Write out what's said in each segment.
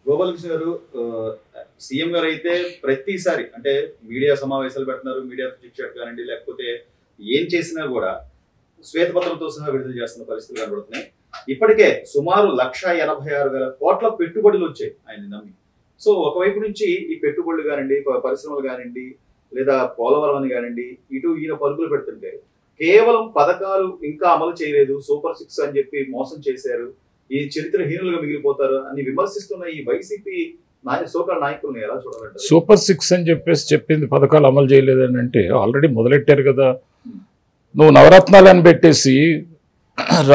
గోపాలకృష్ణ గారు, సీఎం గారు అయితే ప్రతిసారి అంటే మీడియా సమావేశాలు పెడుతున్నారు, మీడియా చిట్ చాట్ కానివ్వండి, లేకపోతే ఏం చేసినా కూడా శ్వేతపత్రంతో సహా విడుదల చేస్తున్న పరిస్థితులు కనబడుతున్నాయి. ఇప్పటికే సుమారు 1,86,000 కోట్ల పెట్టుబడులు వచ్చాయి ఆయన నమ్మి. సో ఒకవైపు నుంచి ఈ పెట్టుబడులు కానివ్వండి, పరిశ్రమలు కానివ్వండి, లేదా పోలవరం అని కానివ్వండి, ఇటు ఈయన పరుగులు పెడుతుంటే కేవలం పథకాలు ఇంకా అమలు చేయలేదు, సూపర్ 6 అని చెప్పి మోసం చేశారు, ఈ చరిత్రహీనులుగా మిగిలిపోతారు అని విమర్శిస్తున్న ఈ వైసీపీ సోకాల్ నాయకులను ఎలా చూడాలంటే? సూపర్ 6 అని చెప్పేసి చెప్పింది పథకాలు అమలు చేయలేదని అంటే ఆల్రెడీ మొదలెట్టారు కదా. నువ్వు నవరత్నాలను పెట్టేసి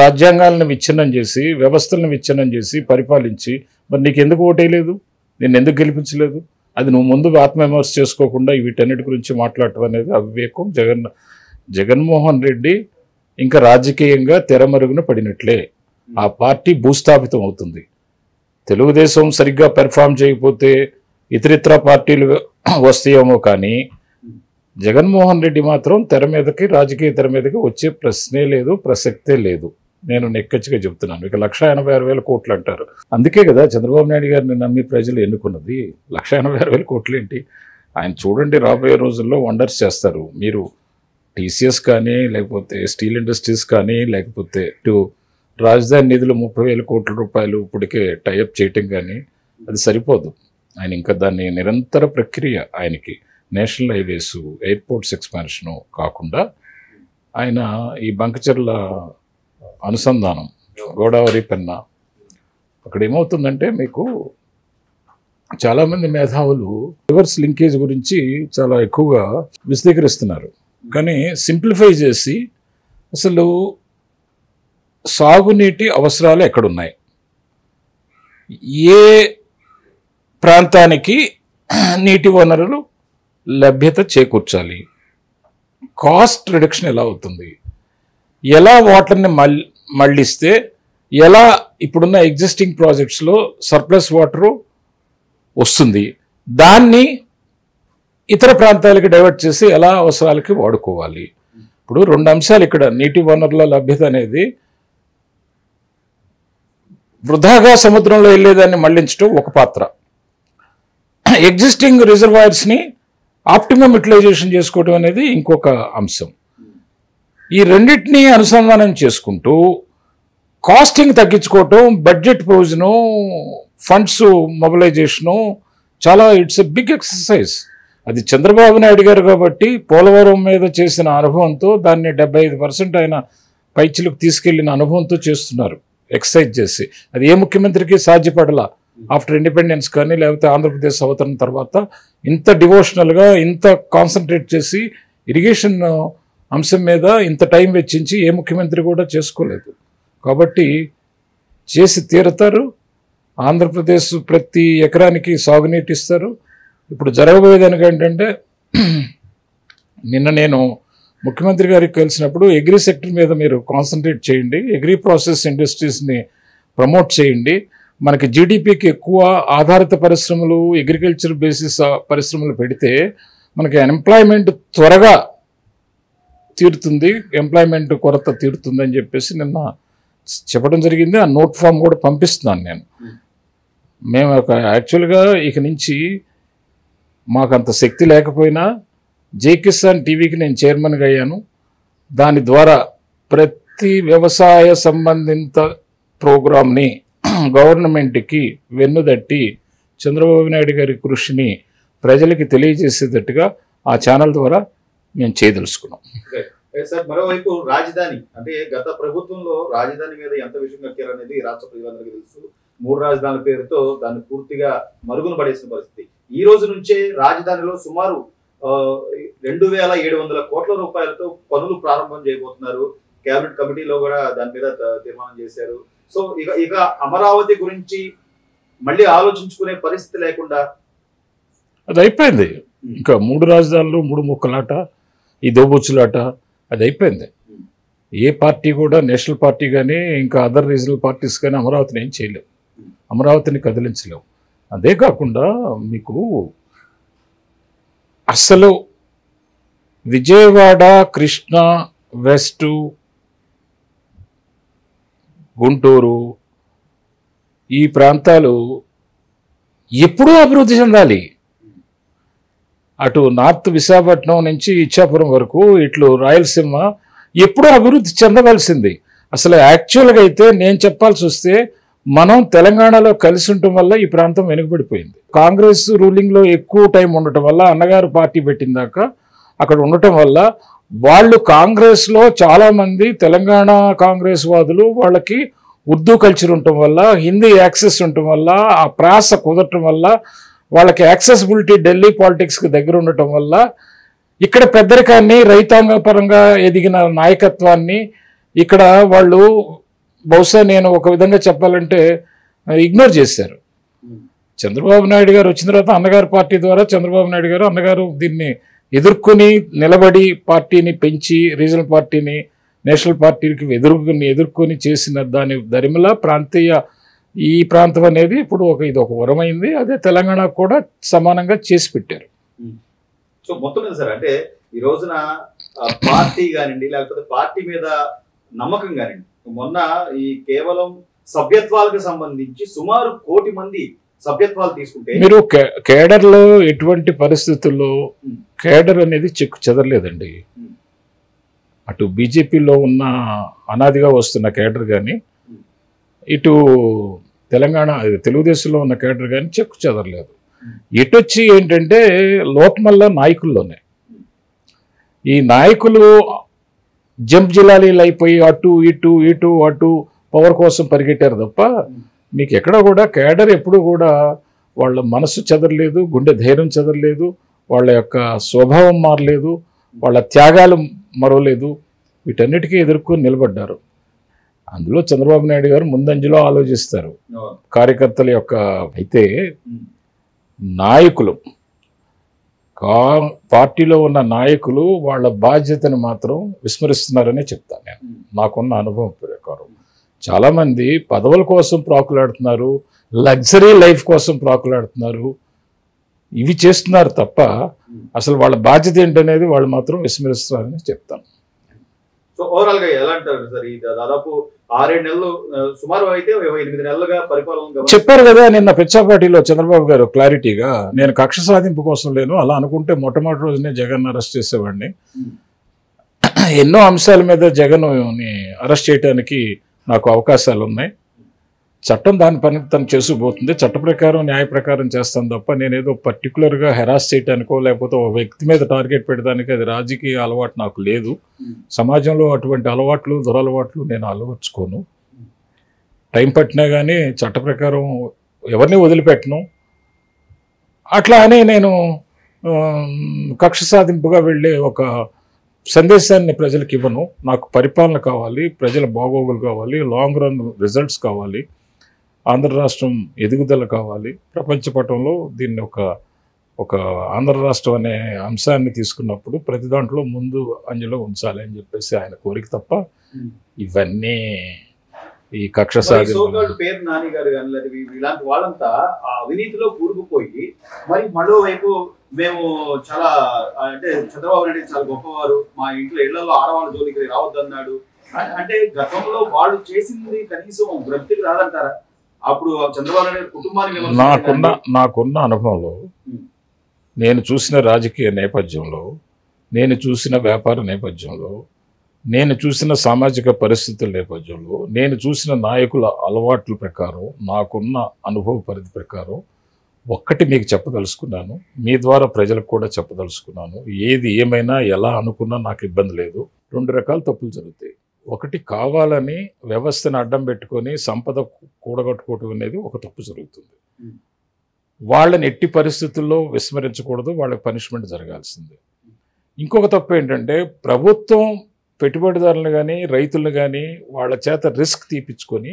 రాజ్యాంగాలను విచ్ఛిన్నం చేసి వ్యవస్థలను విచ్ఛిన్నం చేసి పరిపాలించి మరి నీకు ఎందుకు ఓటేయలేదు, నేను ఎందుకు గెలిపించలేదు? అది నువ్వు ముందుగా ఆత్మవిమర్శ చేసుకోకుండా వీటన్నిటి గురించి మాట్లాడటం అనేది అవివేకం. జగన్మోహన్ రెడ్డి ఇంకా రాజకీయంగా తెరమరుగున పడినట్లే. ఆ పార్టీ భూస్థాపితం అవుతుంది. తెలుగుదేశం సరిగ్గా పెర్ఫామ్ చేయకపోతే ఇతరితర పార్టీలు వస్తాయేమో, కానీ జగన్మోహన్ రెడ్డి మాత్రం తెర మీదకి, రాజకీయ తెర మీదకి వచ్చే ప్రశ్నే లేదు, ప్రసక్తే లేదు. నేను నెక్కచ్చిగా చెప్తున్నాను. ఇక 1,86,000 కోట్లు అంటారు. అందుకే కదా చంద్రబాబు నాయుడు గారిని నమ్మి ప్రజలు ఎన్నుకున్నది. 1,86,000 కోట్లు ఏంటి? ఆయన చూడండి, రాబోయే రోజుల్లో వండర్స్ చేస్తారు. మీరు టీసీఎస్ కానీ, లేకపోతే స్టీల్ ఇండస్ట్రీస్ కానీ, లేకపోతే రాజధాని నిధులు 30,000 కోట్ల రూపాయలు ఇప్పటికే టైఅప్ చేయటం కానీ అది సరిపోదు. ఆయన ఇంకా దాన్ని నిరంతర ప్రక్రియ, ఆయనకి నేషనల్ హైవేస్, ఎయిర్పోర్ట్స్ ఎక్స్పాన్షను కాకుండా ఆయన ఈ బంకచర్ల అనుసంధానం, గోదావరి పెన్నా, అక్కడ ఏమవుతుందంటే మీకు చాలామంది మేధావులు రివర్స్ లింకేజ్ గురించి చాలా ఎక్కువగా విశదీకరిస్తున్నారు. కానీ సింప్లిఫై చేసి అసలు సాగునీటి అవసరాలు ఎక్కడున్నాయి, ఏ ప్రాంతానికి నీటి వనరులు లభ్యత చేకూర్చాలి, కాస్ట్ రిడక్షన్ ఎలా అవుతుంది, ఎలా వాటర్ని మళ్ళిస్తే ఎలా ఇప్పుడున్న ఎగ్జిస్టింగ్ ప్రాజెక్ట్స్లో సర్ప్లస్ వాటరు వస్తుంది, దాన్ని ఇతర ప్రాంతాలకి డైవర్ట్ చేసి ఎలా అవసరాలకి వాడుకోవాలి. ఇప్పుడు 2 అంశాలు ఇక్కడ. నీటి వనరుల లభ్యత అనేది వృధాగా సముద్రంలో వెళ్ళేదాన్ని మళ్లించడం ఒక పాత్ర, ఎగ్జిస్టింగ్ రిజర్వాయర్స్ని ఆప్టిమమ్ యూటిలైజేషన్ చేసుకోవడం అనేది ఇంకొక అంశం. ఈ రెండింటినీ అనుసంధానం చేసుకుంటూ కాస్టింగ్ తగ్గించుకోవటం, బడ్జెట్ ప్రొవిజను, ఫండ్స్ మొబిలైజేషను చాలా ఇట్స్ ఎ బిగ్ ఎక్సర్సైజ్. అది చంద్రబాబు నాయుడు గారు కాబట్టి పోలవరం మీద చేసిన అనుభవంతో దాన్ని 75% ఆయన పైచిలకు తీసుకెళ్లిన అనుభవంతో చేస్తున్నారు, ఎక్సర్సైజ్ చేసి. అది ఏ ముఖ్యమంత్రికి సాధ్యపడలా. ఆఫ్టర్ ఇండిపెండెన్స్ కానీ, లేకపోతే ఆంధ్రప్రదేశ్ అవతరణ తర్వాత ఇంత డివోషనల్గా, ఇంత కాన్సన్ట్రేట్ చేసి ఇరిగేషన్ అంశం మీద ఇంత టైం వెచ్చించి ఏ ముఖ్యమంత్రి కూడా చేసుకోలేదు. కాబట్టి చేసి తీరుతారు. ఆంధ్రప్రదేశ్ ప్రతి ఎకరానికి సాగునీటి ఇస్తారు. ఇప్పుడు జరగబోయేదానికి ఏంటంటే, నిన్న నేను ముఖ్యమంత్రి గారికి కలిసినప్పుడు అగ్రి సెక్టర్ మీద మీరు కాన్సన్ట్రేట్ చేయండి, అగ్రి ప్రాసెస్ ఇండస్ట్రీస్ని ప్రమోట్ చేయండి, మనకి జీడిపికి ఎక్కువ ఆధారిత పరిశ్రమలు, అగ్రికల్చర్ బేసిస్ పరిశ్రమలు పెడితే మనకి ఎంప్లాయ్మెంట్ త్వరగా తీరుతుంది, ఎంప్లాయ్మెంట్ కొరత తీరుతుంది అని చెప్పేసి నిన్న చెప్పడం జరిగింది. ఆ నోట్ ఫామ్ కూడా పంపిస్తున్నాను నేను. మేము యాక్చువల్గా ఇక నుంచి మాకు అంత శక్తి లేకపోయినా జై కిసాన్ టీవీకి నేను చైర్మన్గా అయ్యాను. దాని ద్వారా ప్రతి వ్యవసాయ సంబంధిత ప్రోగ్రామ్ని గవర్నమెంట్కి వెన్నుదట్టి చంద్రబాబు నాయుడు గారి కృషిని ప్రజలకి తెలియజేసేటట్టుగా ఆ ఛానల్ ద్వారా మేము చేయదలుచుకున్నాం. సార్, మరోవైపు రాజధాని అంటే గత ప్రభుత్వంలో రాజధాని మీద ఎంత విషయం కక్కారనేది రాష్ట్ర ప్రజలందరికీ తెలుసు. 3 రాజధానుల పేరుతో దాన్ని పూర్తిగా మరుగున పడేసిన పరిస్థితి. ఈ రోజు నుంచే రాజధానిలో సుమారు 2,700 కోట్ల రూపాయలతో పనులు ప్రారంభం చేయబోతున్నారు. కేబినెట్ కమిటీలో కూడా దాని మీద తీర్మానం చేశారు. సో ఇక అమరావతి గురించి మళ్ళీ ఆలోచించుకునే పరిస్థితి లేకుండా అది అయిపోయింది. ఇంకా 3 రాజధానులు, 3 ముక్కలాట, ఈ దోబుచ్చులాట అది అయిపోయింది. ఏ పార్టీ కూడా, నేషనల్ పార్టీ కానీ ఇంకా అదర్ రీజనల్ పార్టీస్ కానీ అమరావతిని ఏం చేయలేవు, అమరావతిని కదిలించలేవు. అదే కాకుండా మీకు అసలు విజయవాడ, కృష్ణా, వెస్ట్, గుంటూరు ఈ ప్రాంతాలు ఎప్పుడూ అభివృద్ధి చెందాలి. అటు నార్త్ విశాఖపట్నం నుంచి ఇచ్చాపురం వరకు ఇట్లు రాయలసీమ ఎప్పుడూ అభివృద్ధి చెందవలసింది. అసలు యాక్చువల్గా అయితే నేను చెప్పాల్సి వస్తే మనం తెలంగాణలో కలిసి ఉండటం వల్ల ఈ ప్రాంతం వెనుకబడిపోయింది. కాంగ్రెస్ రూలింగ్లో ఎక్కువ టైం ఉండటం వల్ల, అన్నగారు పార్టీ పెట్టిందాక అక్కడ ఉండటం వల్ల వాళ్ళు కాంగ్రెస్లో చాలామంది తెలంగాణ కాంగ్రెస్ వాదులు వాళ్ళకి ఉర్దూ కల్చర్ ఉండటం వల్ల, హిందీ యాక్సెస్ ఉండటం వల్ల, ఆ ప్రాస కుదరటం వల్ల, వాళ్ళకి యాక్సెసిబిలిటీ ఢిల్లీ పాలిటిక్స్కి దగ్గర ఉండటం వల్ల ఇక్కడ పెద్దరికాన్ని, రైతాంగ పరంగా ఎదిగిన నాయకత్వాన్ని ఇక్కడ వాళ్ళు బహుశా నేను ఒక విధంగా చెప్పాలంటే ఇగ్నోర్ చేశారు. చంద్రబాబు నాయుడు గారు వచ్చిన తర్వాత అన్నగారు పార్టీ ద్వారా చంద్రబాబు నాయుడు గారు అన్నగారు దీన్ని ఎదుర్కొని నిలబడి పార్టీని పెంచి రీజనల్ పార్టీని నేషనల్ పార్టీకి ఎదుర్కొని చేసిన దాని దరిమిల ప్రాంతీయ ఈ ప్రాంతం అనేది ఇప్పుడు ఇది ఒక వరమైంది. అదే తెలంగాణకు కూడా సమానంగా చేసి పెట్టారు. సో మొత్తం మీద సార్ అంటే ఈ రోజున పార్టీ కానివ్వండి, లేకపోతే పార్టీ మీద నమ్మకం కానివ్వండి, మొన్న ఈ కేవలం సభ్యత్వాలకు సంబంధించి సుమారు 1 కోటి మంది సభ్యత్వాలు తీసుకుంటే మీరు కేడర్లో ఎటువంటి పరిస్థితుల్లో కేడర్ అనేది చెక్కు చెదరలేదండి. అటు బీజేపీలో ఉన్న అనాదిగా వస్తున్న కేడర్ కానీ, ఇటు తెలంగాణ తెలుగుదేశంలో ఉన్న కేడర్ కానీ చెక్కు చెదరలేదు. ఇటొచ్చి ఏంటంటే లోపమల్ల నాయకుల్లోనే ఈ నాయకులు జంప్ జిల్లాలీలు అయిపోయి అటు ఇటు ఇటు అటు పవర్ కోసం పరిగెట్టారు తప్ప మీకు ఎక్కడ కూడా కేడర్ ఎప్పుడు కూడా వాళ్ళ మనసు చెదరలేదు, గుండె ధైర్యం చెదరలేదు, వాళ్ళ యొక్క స్వభావం మారలేదు, వాళ్ళ త్యాగాలు మరవలేదు. వీటన్నిటికీ ఎదుర్కొని నిలబడ్డారు. అందులో చంద్రబాబు నాయుడు గారు ముందంజలో ఆలోచిస్తారు కార్యకర్తల యొక్క. అయితే నాయకులు పార్టీలో ఉన్న నాయకులు వాళ్ళ బాధ్యతను మాత్రం విస్మరిస్తున్నారనే చెప్తాను నేను. నాకున్న అనుభవం ప్రకారం చాలామంది పదవుల కోసం ప్రాకులాడుతున్నారు, లగ్జరీ లైఫ్ కోసం ప్రాకులాడుతున్నారు, ఇవి చేస్తున్నారు తప్ప అసలు వాళ్ళ బాధ్యత ఏంటనేది వాళ్ళు మాత్రం విస్మరిస్తున్నారని చెప్తాను. సో ఓవరాల్ గా ఎలా అంటారు సార్? ఈ దాదాపు 6-7 నెలలు సుమారు అయితే 8 నెలలుగా పరిపాలన చెప్పారు కదా నిన్న పిచ్చాపాటిలో చంద్రబాబు గారు క్లారిటీగా, నేను కక్ష సాధింపు కోసం లేను, అలా అనుకుంటే మొట్టమొదటి రోజునే జగన్ అరెస్ట్ చేసేవాడిని. ఎన్నో అంశాల మీద జగన్ని అరెస్ట్ చేయడానికి నాకు అవకాశాలు ఉన్నాయి, చట్టం దాని పని తను చేసుకుపోతుంది, చట్ట ప్రకారం న్యాయ ప్రకారం చేస్తాను తప్ప నేనేదో పర్టికులర్గా హెరాస్ చేయడానికో లేకపోతే ఒక వ్యక్తి మీద టార్గెట్ పెట్టడానికి అది రాజకీయ అలవాటు నాకు లేదు. సమాజంలో అటువంటి అలవాట్లు దురలవాట్లు నేను అలవర్చుకోను. టైం పట్టినా కానీ చట్ట ప్రకారం ఎవరిని వదిలిపెట్టను. అట్లా అని నేను కక్ష సాధింపుగా వెళ్ళే ఒక సందేశాన్ని ప్రజలకు ఇవ్వను. నాకు పరిపాలన కావాలి, ప్రజల బాగోగులు కావాలి, లాంగ్ రన్ రిజల్ట్స్ కావాలి, ఆంధ్ర రాష్ట్రం ఎదుగుదల కావాలి. ప్రపంచ పటంలో దీన్ని ఒక ఆంధ్ర రాష్ట్రం అనే అంశాన్ని తీసుకున్నప్పుడు ప్రతి దాంట్లో ముందు అంజలో ఉంచాలి అని చెప్పేసి ఆయన కోరిక తప్ప ఇవన్నీ ఈ కక్ష సాధింపు పేరు నాని గారు కానీ ఇలాంటి వాళ్ళంతా అవినీతిలో కూరుకుపోయి మరి మరో వైపు మేము చాలా అంటే చంద్రబాబు నాయుడు చాలా గొప్పవారు, మా ఇళ్లలో ఆడవాళ్ళ జోలికి రావద్దన్నాడు అంటే గతంలో వాళ్ళు చేసింది కనీసం బ్రతికి రాదంటారా? అప్పుడు చంద్రబాబు నాయుడు కుటుంబానికి నాకున్న అనుభవంలో, నేను చూసిన రాజకీయ నేపథ్యంలో, నేను చూసిన వ్యాపార నేపథ్యంలో, నేను చూసిన సామాజిక పరిస్థితుల నేపథ్యంలో, నేను చూసిన నాయకుల అలవాట్ల ప్రకారం, నాకున్న అనుభవ పరిధి ప్రకారం ఒక్కటి మీకు చెప్పదలుచుకున్నాను, మీ ద్వారా ప్రజలకు కూడా చెప్పదలుచుకున్నాను. ఏది ఏమైనా ఎలా అనుకున్నా నాకు ఇబ్బంది లేదు. 2 రకాల తప్పులు జరుగుతాయి. ఒకటి కావాలని వ్యవస్థను అడ్డం పెట్టుకొని సంపద కూడగట్టుకోవడం అనేది ఒక తప్పు జరుగుతుంది. వాళ్ళని ఎట్టి పరిస్థితుల్లో విస్మరించకూడదు, వాళ్ళకి పనిష్మెంట్ జరగాల్సిందే. ఇంకొక తప్పు ఏంటంటే ప్రభుత్వం పెట్టుబడిదారులను కానీ రైతులను కానీ వాళ్ళ చేత రిస్క్ తీపించుకొని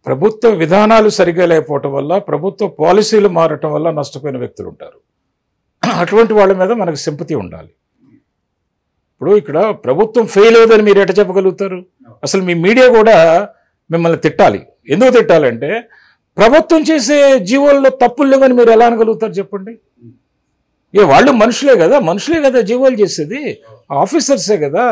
ప్రభుత్వ విధానాలు సరిగా లేకపోవటం వల్ల, ప్రభుత్వ పాలసీలు మారటం వల్ల నష్టపోయిన వ్యక్తులు ఉంటారు. అటువంటి వాళ్ళ మీద మనకు సింపతి ఉండాలి. ఇప్పుడు ఇక్కడ ప్రభుత్వం ఫెయిల్ అవుతుందని మీరు ఎట చెప్పగలుగుతారు? అసలు మీ మీడియా కూడా మిమ్మల్ని తిట్టాలి. ఎందుకు తిట్టాలంటే ప్రభుత్వం చేసే జీవోల్లో తప్పులు లేవని మీరు ఎలా అనగలుగుతారు చెప్పండి? వాళ్ళు మనుషులే కదా జీవోలు చేసేది, ఆఫీసర్సే కదా.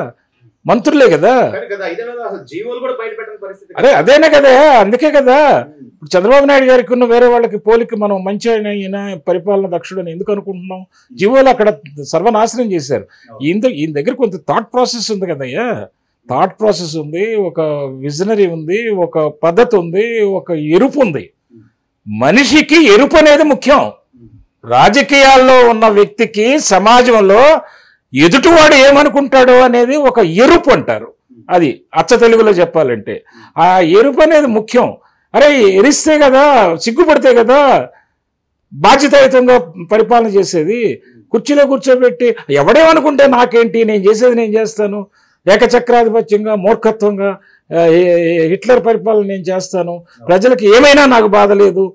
మంత్రులే కదా. కానీ గత 5 ఏళ్లలో అసలు జీవోలు కూడా బయట పెట్టని పరిస్థితి. అదేనే కదా, అందుకే కదా ఇప్పుడు చంద్రబాబు నాయుడు గారికి ఉన్న వేరే వాళ్ళకి పోలికి మనం మంచి అయిన పరిపాలన దక్షుడని ఎందుకు అనుకుంటున్నాం? జీవోలు అక్కడ సర్వనాశనం చేశారు. ఈయన దగ్గర కొంత థాట్ ప్రాసెస్ ఉంది కదయ్యా, థాట్ ప్రాసెస్ ఉంది, ఒక విజనరీ ఉంది, ఒక పద్ధతి ఉంది, ఒక ఎరుపు ఉంది. మనిషికి ఎరుపు అనేది ముఖ్యం. రాజకీయాల్లో ఉన్న వ్యక్తికి సమాజంలో ఎదుటివాడు ఏమనుకుంటాడో అనేది ఒక ఎరుపు అంటారు. అది అచ్చ తెలుగులో చెప్పాలంటే ఆ ఎరుపు అనేది ముఖ్యం. అరే ఎరిస్తే కదా, సిగ్గుపడితే కదా బాధ్యతాయుతంగా పరిపాలన చేసేది. కుర్చీలో కూర్చోబెట్టి ఎవడేమనుకుంటే నాకేంటి, నేను చేసేది నేను చేస్తాను, ఏకచక్రాధిపత్యంగా మూర్ఖత్వంగా హిట్లర్ పరిపాలన నేను చేస్తాను, ప్రజలకు ఏమైనా నాకు బాధ లేదు,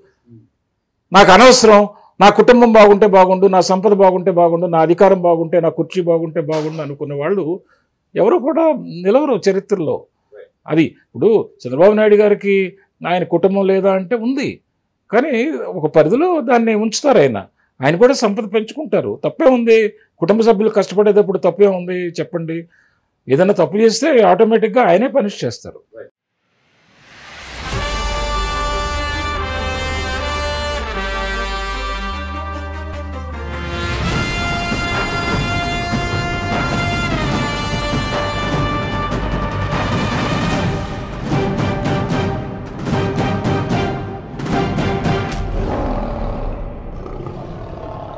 నాకు అనవసరం, నా కుటుంబం బాగుంటే బాగుండు, నా సంపద బాగుంటే బాగుండు, నా అధికారం బాగుంటే, నా కుర్చీ బాగుంటే బాగుండు అనుకున్న వాళ్ళు ఎవరు కూడా నిలవరు చరిత్రలో. అది ఇప్పుడు చంద్రబాబు నాయుడు గారికి ఆయన కుటుంబం లేదా అంటే ఉంది, కానీ ఒక పరిధిలో దాన్ని ఉంచుతారు. ఆయన కూడా సంపద పెంచుకుంటారు, తప్పే ఉంది. కుటుంబ సభ్యులు కష్టపడేటప్పుడు తప్పే ఉంది చెప్పండి? ఏదైనా తప్పు చేస్తే ఆటోమేటిక్గా ఆయనే పనిష్ చేస్తారు.